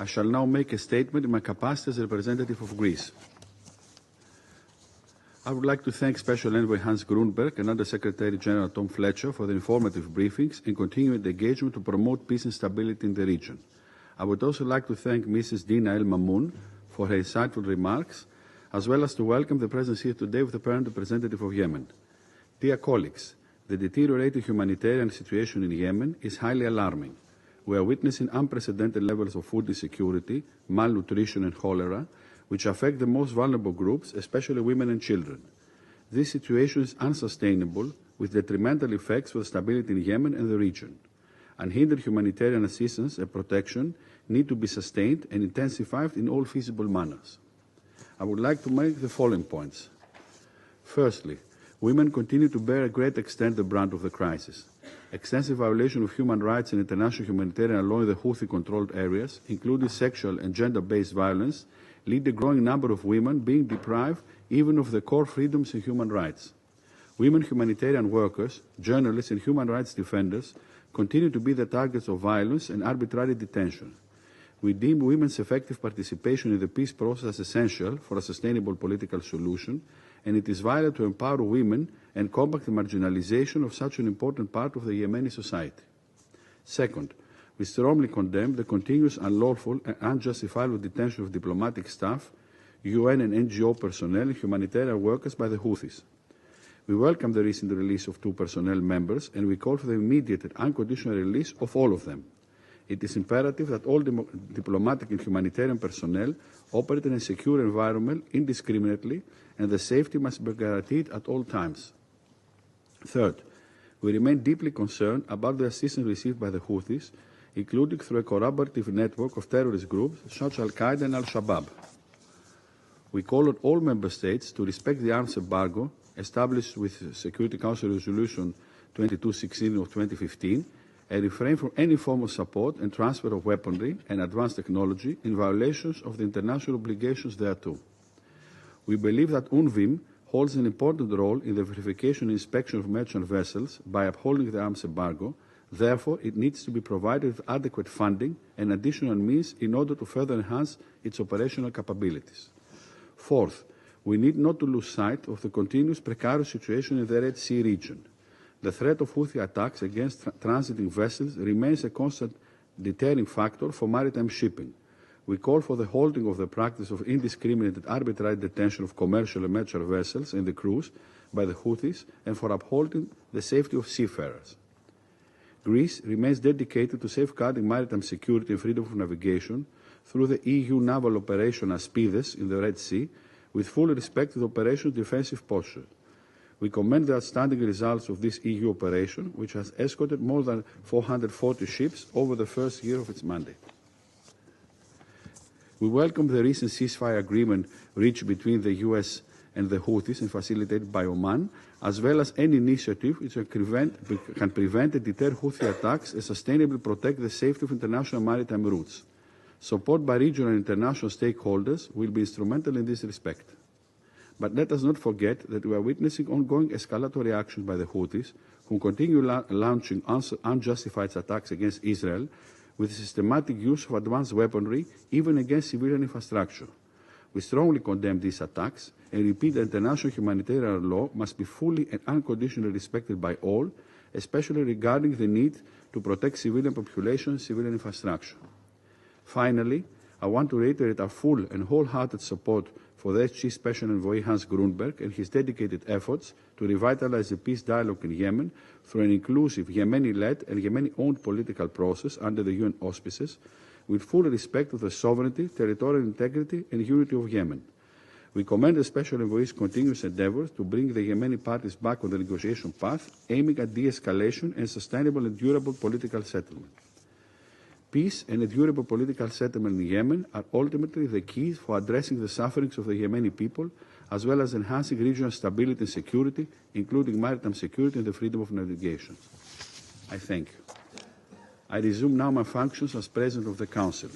I shall now make a statement in my capacity as a representative of Greece. I would like to thank Special Envoy Hans Grunberg and Under Secretary General Tom Fletcher for the informative briefings and continued engagement to promote peace and stability in the region. I would also like to thank Mrs. Dina El Mamoun for her insightful remarks, as well as to welcome the presence here today of the Permanent Representative of Yemen. Dear colleagues, the deteriorating humanitarian situation in Yemen is highly alarming. We are witnessing unprecedented levels of food insecurity, malnutrition and cholera, which affect the most vulnerable groups, especially women and children. This situation is unsustainable, with detrimental effects for the stability in Yemen and the region. Unhindered humanitarian assistance and protection need to be sustained and intensified in all feasible manners. I would like to make the following points. Firstly, women continue to bear a great extent the brunt of the crisis. Extensive violation of human rights and international humanitarian law in the Houthi-controlled areas, including sexual and gender-based violence, lead a growing number of women being deprived even of the core freedoms and human rights. Women humanitarian workers, journalists and human rights defenders continue to be the targets of violence and arbitrary detention. We deem women's effective participation in the peace process as essential for a sustainable political solution, and it is vital to empower women and combat the marginalization of such an important part of the Yemeni society. Second, we strongly condemn the continuous unlawful and unjustifiable detention of diplomatic staff, UN and NGO personnel and humanitarian workers by the Houthis. We welcome the recent release of 2 personnel members, and we call for the immediate and unconditional release of all of them. It is imperative that all diplomatic and humanitarian personnel operate in a secure environment indiscriminately, and the safety must be guaranteed at all times. Third, we remain deeply concerned about the assistance received by the Houthis, including through a collaborative network of terrorist groups such as Al-Qaeda and Al-Shabaab. We call on all member states to respect the arms embargo established with Security Council Resolution 2216 of 2015 and refrain from any form of support and transfer of weaponry and advanced technology in violations of the international obligations thereto. We believe that UNVIM holds an important role in the verification and inspection of merchant vessels by upholding the arms embargo. Therefore, it needs to be provided with adequate funding and additional means in order to further enhance its operational capabilities. Fourth, we need not to lose sight of the continuous precarious situation in the Red Sea region. The threat of Houthi attacks against transiting vessels remains a constant deterring factor for maritime shipping. We call for the halting of the practice of indiscriminate and arbitrary detention of commercial and merchant vessels and the crews by the Houthis, and for upholding the safety of seafarers. Greece remains dedicated to safeguarding maritime security and freedom of navigation through the EU naval operation Aspides in the Red Sea, with full respect to the operation's defensive posture. We commend the outstanding results of this EU operation, which has escorted more than 440 ships over the first year of its mandate. We welcome the recent ceasefire agreement reached between the US and the Houthis and facilitated by Oman, as well as any initiative which can prevent and deter Houthi attacks and sustainably protect the safety of international maritime routes. Support by regional and international stakeholders will be instrumental in this respect. But let us not forget that we are witnessing ongoing escalatory actions by the Houthis, who continue launching unjustified attacks against Israel with systematic use of advanced weaponry, even against civilian infrastructure. We strongly condemn these attacks and repeat that international humanitarian law must be fully and unconditionally respected by all, especially regarding the need to protect civilian population and civilian infrastructure. Finally, I want to reiterate our full and wholehearted support for the Chief Special Envoy Hans Grunberg and his dedicated efforts to revitalize the peace dialogue in Yemen through an inclusive Yemeni-led and Yemeni-owned political process under the UN auspices, with full respect of the sovereignty, territorial integrity and unity of Yemen. We commend the Special Envoy's continuous endeavours to bring the Yemeni parties back on the negotiation path, aiming at de-escalation and sustainable and durable political settlement. Peace and a durable political settlement in Yemen are ultimately the key for addressing the sufferings of the Yemeni people, as well as enhancing regional stability and security, including maritime security and the freedom of navigation. I thank you. I resume now my functions as President of the Council.